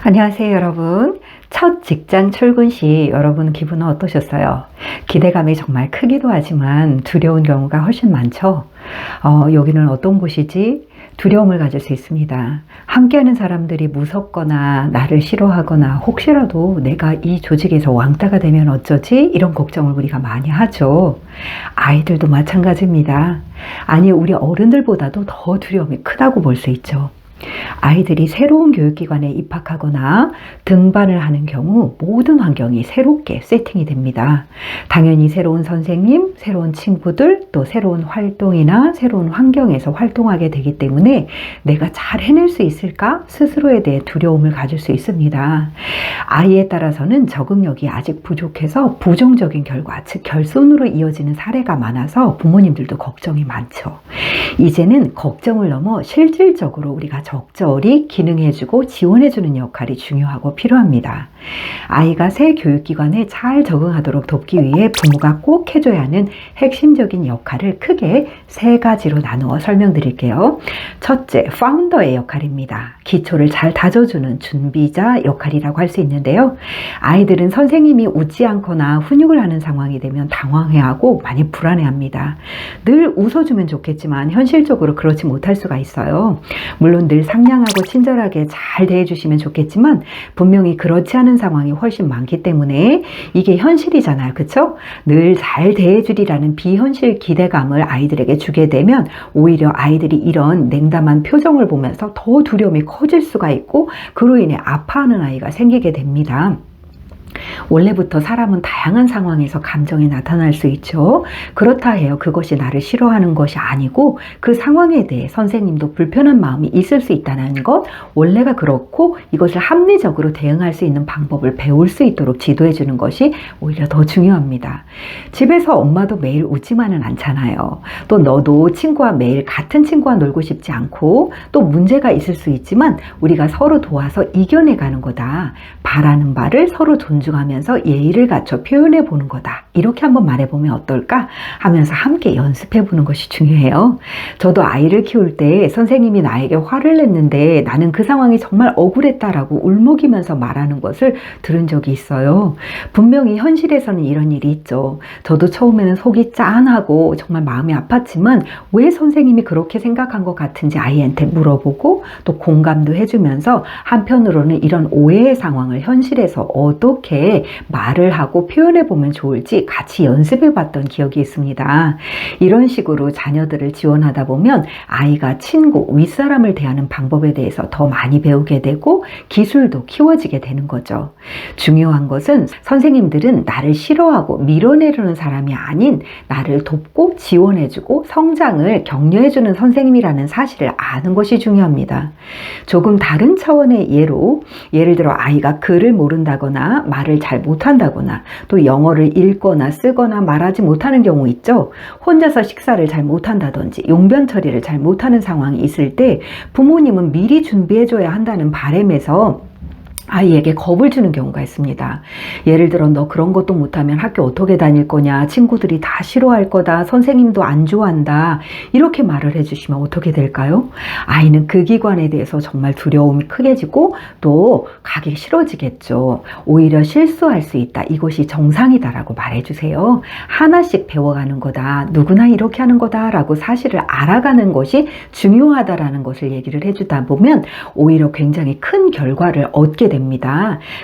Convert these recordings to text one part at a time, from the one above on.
안녕하세요, 여러분. 첫 직장 출근 시 여러분 기분은 어떠셨어요? 기대감이 정말 크기도 하지만 두려운 경우가 훨씬 많죠? 여기는 어떤 곳이지? 두려움을 가질 수 있습니다. 함께하는 사람들이 무섭거나 나를 싫어하거나 혹시라도 내가 이 조직에서 왕따가 되면 어쩌지? 이런 걱정을 우리가 많이 하죠. 아이들도 마찬가지입니다. 아니, 우리 어른들보다도 더 두려움이 크다고 볼 수 있죠. 아이들이 새로운 교육기관에 입학하거나 등반을 하는 경우 모든 환경이 새롭게 세팅이 됩니다. 당연히 새로운 선생님, 새로운 친구들, 또 새로운 활동이나 새로운 환경에서 활동하게 되기 때문에 내가 잘 해낼 수 있을까? 스스로에 대해 두려움을 가질 수 있습니다. 아이에 따라서는 적응력이 아직 부족해서 부정적인 결과, 즉 결손으로 이어지는 사례가 많아서 부모님들도 걱정이 많죠. 이제는 걱정을 넘어 실질적으로 우리가 적절히 기능해주고 지원해주는 역할이 중요하고 필요합니다. 아이가 새 교육기관에 잘 적응하도록 돕기 위해 부모가 꼭 해줘야 하는 핵심적인 역할을 크게 세 가지로 나누어 설명드릴게요. 첫째, 파운더의 역할입니다. 기초를 잘 다져주는 준비자 역할이라고 할 수 있는데요. 아이들은 선생님이 웃지 않거나 훈육을 하는 상황이 되면 당황해하고 많이 불안해합니다. 늘 웃어주면 좋겠지만 현실적으로 그렇지 못할 수가 있어요. 물론 늘 상냥하고 친절하게 잘 대해주시면 좋겠지만 분명히 그렇지 않은 상황이 훨씬 많기 때문에 이게 현실이잖아요. 그쵸? 늘 잘 대해주리라는 비현실 기대감을 아이들에게 주게 되면 오히려 아이들이 이런 냉담한 표정을 보면서 더 두려움이 커질 수가 있고 그로 인해 아파하는 아이가 생기게 됩니다. 원래부터 사람은 다양한 상황에서 감정이 나타날 수 있죠. 그렇다 해요. 그것이 나를 싫어하는 것이 아니고 그 상황에 대해 선생님도 불편한 마음이 있을 수 있다는 것, 원래가 그렇고 이것을 합리적으로 대응할 수 있는 방법을 배울 수 있도록 지도해 주는 것이 오히려 더 중요합니다. 집에서 엄마도 매일 웃지만은 않잖아요. 또 너도 친구와 매일 같은 친구와 놀고 싶지 않고 또 문제가 있을 수 있지만 우리가 서로 도와서 이겨내가는 거다. 바라는 바를 서로 존중하면서 예의를 갖춰 표현해 보는 거다. 이렇게 한번 말해보면 어떨까 하면서 함께 연습해 보는 것이 중요해요. 저도 아이를 키울 때 선생님이 나에게 화를 냈는데 나는 그 상황이 정말 억울했다라고 울먹이면서 말하는 것을 들은 적이 있어요. 분명히 현실에서는 이런 일이 있죠. 저도 처음에는 속이 짠하고 정말 마음이 아팠지만 왜 선생님이 그렇게 생각한 것 같은지 아이한테 물어보고 또 공감도 해주면서 한편으로는 이런 오해의 상황을 현실에서 어떻게 말을 하고 표현해 보면 좋을지 같이 연습해 봤던 기억이 있습니다. 이런 식으로 자녀들을 지원하다 보면 아이가 친구, 윗사람을 대하는 방법에 대해서 더 많이 배우게 되고 기술도 키워지게 되는 거죠. 중요한 것은 선생님들은 나를 싫어하고 밀어내려는 사람이 아닌 나를 돕고 지원해주고 성장을 격려해주는 선생님이라는 사실을 아는 것이 중요합니다. 조금 다른 차원의 예를 들어 아이가 글을 모른다거나 말을 잘 못한다거나 또 영어를 읽거나 쓰거나 말하지 못하는 경우 있죠. 혼자서 식사를 잘 못한다든지 용변 처리를 잘 못하는 상황이 있을 때 부모님은 미리 준비해줘야 한다는 바람에서 아이에게 겁을 주는 경우가 있습니다. 예를 들어 너 그런 것도 못하면 학교 어떻게 다닐 거냐, 친구들이 다 싫어할 거다, 선생님도 안 좋아한다, 이렇게 말을 해주시면 어떻게 될까요? 아이는 그 기관에 대해서 정말 두려움이 크게지고 또 가기 싫어지겠죠. 오히려 실수할 수 있다, 이것이 정상이다라고 말해주세요. 하나씩 배워가는 거다, 누구나 이렇게 하는 거다 라고 사실을 알아가는 것이 중요하다라는 것을 얘기를 해주다 보면 오히려 굉장히 큰 결과를 얻게 됩니다.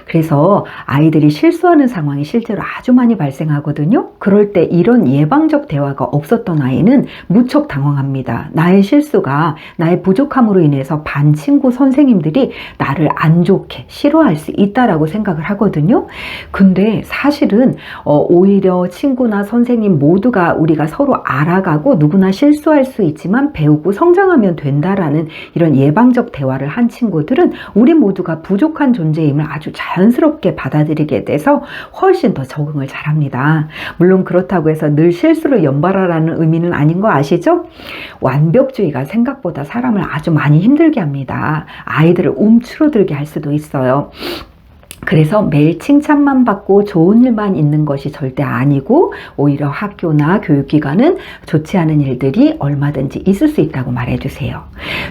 그래서 아이들이 실수하는 상황이 실제로 아주 많이 발생하거든요. 그럴 때 이런 예방적 대화가 없었던 아이는 무척 당황합니다. 나의 실수가 나의 부족함으로 인해서 반 친구 선생님들이 나를 안 좋게 싫어할 수 있다라고 생각을 하거든요. 근데 사실은 오히려 친구나 선생님 모두가 우리가 서로 알아가고 누구나 실수할 수 있지만 배우고 성장하면 된다라는 이런 예방적 대화를 한 친구들은 우리 모두가 부족한 존재임을 아주 자연스럽게 받아들이게 돼서 훨씬 더 적응을 잘합니다. 물론 그렇다고 해서 늘 실수를 연발하라는 의미는 아닌 거 아시죠? 완벽주의가 생각보다 사람을 아주 많이 힘들게 합니다. 아이들을 움츠러들게 할 수도 있어요. 그래서 매일 칭찬만 받고 좋은 일만 있는 것이 절대 아니고 오히려 학교나 교육기관은 좋지 않은 일들이 얼마든지 있을 수 있다고 말해주세요.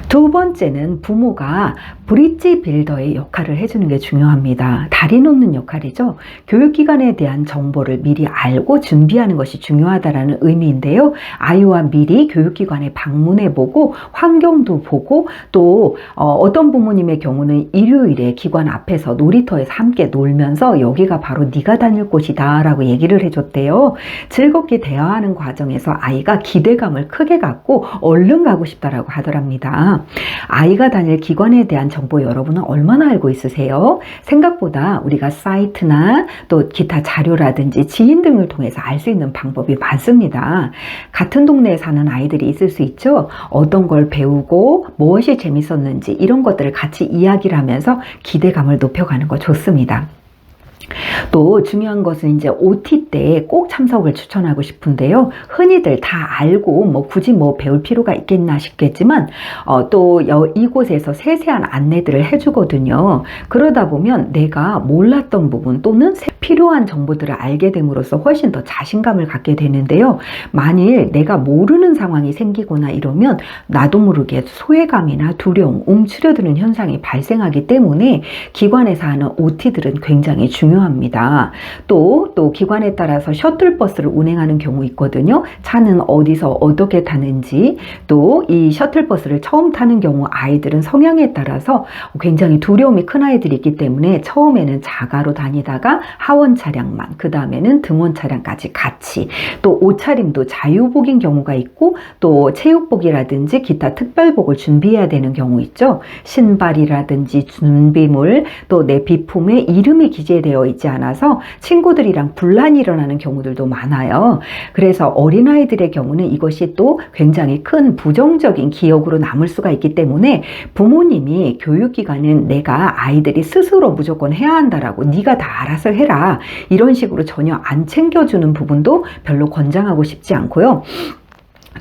두 번째는 부모가 브릿지 빌더의 역할을 해주는 게 중요합니다. 다리 놓는 역할이죠. 교육기관에 대한 정보를 미리 알고 준비하는 것이 중요하다는 의미인데요. 아이와 미리 교육기관에 방문해보고 환경도 보고 또 어떤 부모님의 경우는 일요일에 기관 앞에서 놀이터에서 함께 놀면서 여기가 바로 네가 다닐 곳이다 라고 얘기를 해줬대요. 즐겁게 대화하는 과정에서 아이가 기대감을 크게 갖고 얼른 가고 싶다라고 하더랍니다. 아이가 다닐 기관에 대한 정보 여러분은 얼마나 알고 있으세요? 생각보다 우리가 사이트나 또 기타 자료라든지 지인 등을 통해서 알 수 있는 방법이 많습니다. 같은 동네에 사는 아이들이 있을 수 있죠. 어떤 걸 배우고 무엇이 재밌었는지 이런 것들을 같이 이야기를 하면서 기대감을 높여가는 거 좋습니다. 또 중요한 것은 이제 OT 때 꼭 참석을 추천하고 싶은데요. 흔히들 다 알고 굳이 배울 필요가 있겠나 싶겠지만 또 이곳에서 세세한 안내들을 해주거든요. 그러다 보면 내가 몰랐던 부분 또는 필요한 정보들을 알게 됨으로써 훨씬 더 자신감을 갖게 되는데요. 만일 내가 모르는 상황이 생기거나 이러면 나도 모르게 소외감이나 두려움, 움츠려드는 현상이 발생하기 때문에 기관에서 하는 OT들은 굉장히 중요합니다. 또 기관에 따라서 셔틀버스를 운행하는 경우 있거든요. 차는 어디서 어떻게 타는지 또 이 셔틀버스를 처음 타는 경우 아이들은 성향에 따라서 굉장히 두려움이 큰 아이들이 있기 때문에 처음에는 자가로 다니다가 하원 차량만 그 다음에는 등원 차량까지 같이 또 옷차림도 자유복인 경우가 있고 또 체육복이라든지 기타 특별복을 준비해야 되는 경우 있죠. 신발이라든지 준비물 또 내 비품에 이름이 기재되어 있지 않아서 친구들이랑 분란이 일어나는 경우들도 많아요. 그래서 어린아이들의 경우는 이것이 또 굉장히 큰 부정적인 기억으로 남을 수가 있기 때문에 부모님이 교육기관은 내가 아이들이 스스로 무조건 해야 한다라고 네가 다 알아서 해라 이런 식으로 전혀 안 챙겨주는 부분도 별로 권장하고 싶지 않고요.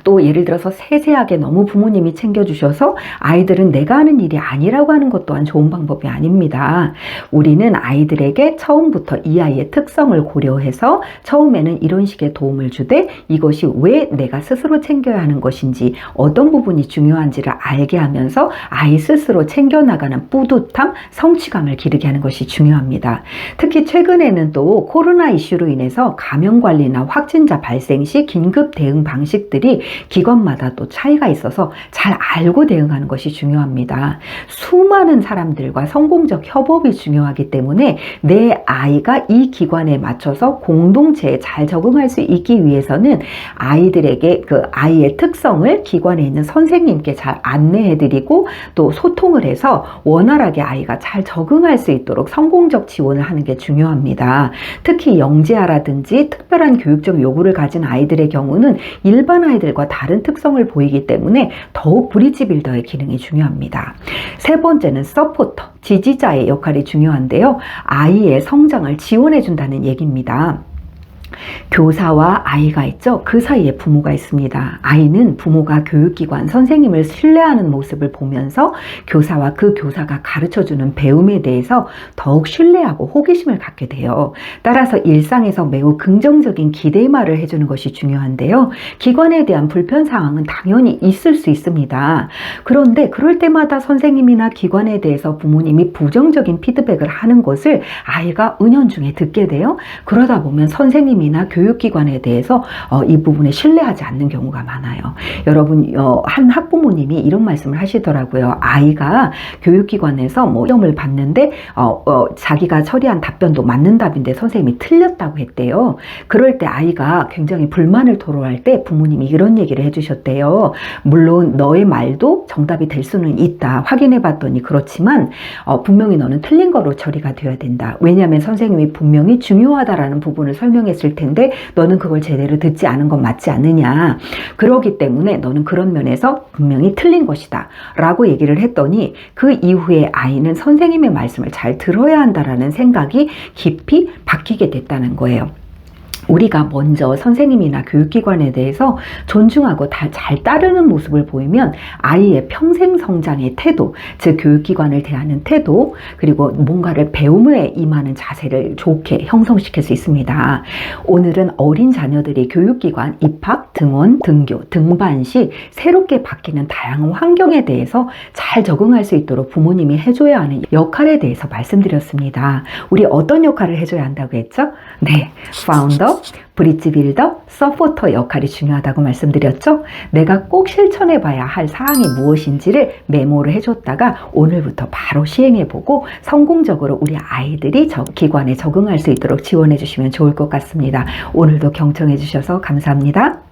또 예를 들어서 세세하게 너무 부모님이 챙겨주셔서 아이들은 내가 하는 일이 아니라고 하는 것 또한 좋은 방법이 아닙니다. 우리는 아이들에게 처음부터 이 아이의 특성을 고려해서 처음에는 이런 식의 도움을 주되 이것이 왜 내가 스스로 챙겨야 하는 것인지 어떤 부분이 중요한지를 알게 하면서 아이 스스로 챙겨나가는 뿌듯함, 성취감을 기르게 하는 것이 중요합니다. 특히 최근에는 또 코로나 이슈로 인해서 감염관리나 확진자 발생 시 긴급 대응 방식들이 기관마다 또 차이가 있어서 잘 알고 대응하는 것이 중요합니다. 수많은 사람들과 성공적 협업이 중요하기 때문에 내 아이가 이 기관에 맞춰서 공동체에 잘 적응할 수 있기 위해서는 아이들에게 그 아이의 특성을 기관에 있는 선생님께 잘 안내해드리고 또 소통을 해서 원활하게 아이가 잘 적응할 수 있도록 성공적 지원을 하는 게 중요합니다. 특히 영재아라든지 특별한 교육적 요구를 가진 아이들의 경우는 일반 아이들과 다른 특성을 보이기 때문에 더욱 브릿지 빌더의 기능이 중요합니다. 세 번째는 서포터, 지지자의 역할이 중요한데요. 아이의 성장을 지원해 준다는 얘기입니다. 교사와 아이가 있죠. 그 사이에 부모가 있습니다. 아이는 부모가 교육기관 선생님을 신뢰하는 모습을 보면서 교사와 그 교사가 가르쳐주는 배움에 대해서 더욱 신뢰하고 호기심을 갖게 돼요. 따라서 일상에서 매우 긍정적인 기대의 말을 해주는 것이 중요한데요. 기관에 대한 불편 상황은 당연히 있을 수 있습니다. 그런데 그럴 때마다 선생님이나 기관에 대해서 부모님이 부정적인 피드백을 하는 것을 아이가 은연중에 듣게 돼요. 그러다 보면 선생님이나 교육기관에 대해서 이 부분에 신뢰하지 않는 경우가 많아요. 여러분 한 학부모님이 이런 말씀을 하시더라고요. 아이가 교육기관에서 시험을 봤는데 자기가 처리한 답변도 맞는 답인데 선생님이 틀렸다고 했대요. 그럴 때 아이가 굉장히 불만을 토로할 때 부모님이 이런 얘기를 해주셨대요. 물론 너의 말도 정답이 될 수는 있다. 확인해 봤더니 그렇지만 분명히 너는 틀린 거로 처리가 되어야 된다. 왜냐하면 선생님이 분명히 중요하다라는 부분을 설명했을 텐데 너는 그걸 제대로 듣지 않은 건 맞지 않느냐. 그러기 때문에 너는 그런 면에서 분명히 틀린 것이다 라고 얘기를 했더니 그 이후에 아이는 선생님의 말씀을 잘 들어야 한다라는 생각이 깊이 바뀌게 됐다는 거예요. 우리가 먼저 선생님이나 교육기관에 대해서 존중하고 잘 따르는 모습을 보이면 아이의 평생 성장의 태도, 즉 교육기관을 대하는 태도, 그리고 뭔가를 배움에 임하는 자세를 좋게 형성시킬 수 있습니다. 오늘은 어린 자녀들이 교육기관 입학, 등원, 등교, 등반 시 새롭게 바뀌는 다양한 환경에 대해서 잘 적응할 수 있도록 부모님이 해줘야 하는 역할에 대해서 말씀드렸습니다. 우리 어떤 역할을 해줘야 한다고 했죠? 네, 파운더, 브릿지 빌더, 서포터 역할이 중요하다고 말씀드렸죠? 내가 꼭 실천해봐야 할 사항이 무엇인지를 메모를 해줬다가 오늘부터 바로 시행해보고 성공적으로 우리 아이들이 기관에 적응할 수 있도록 지원해 주시면 좋을 것 같습니다. 오늘도 경청해 주셔서 감사합니다.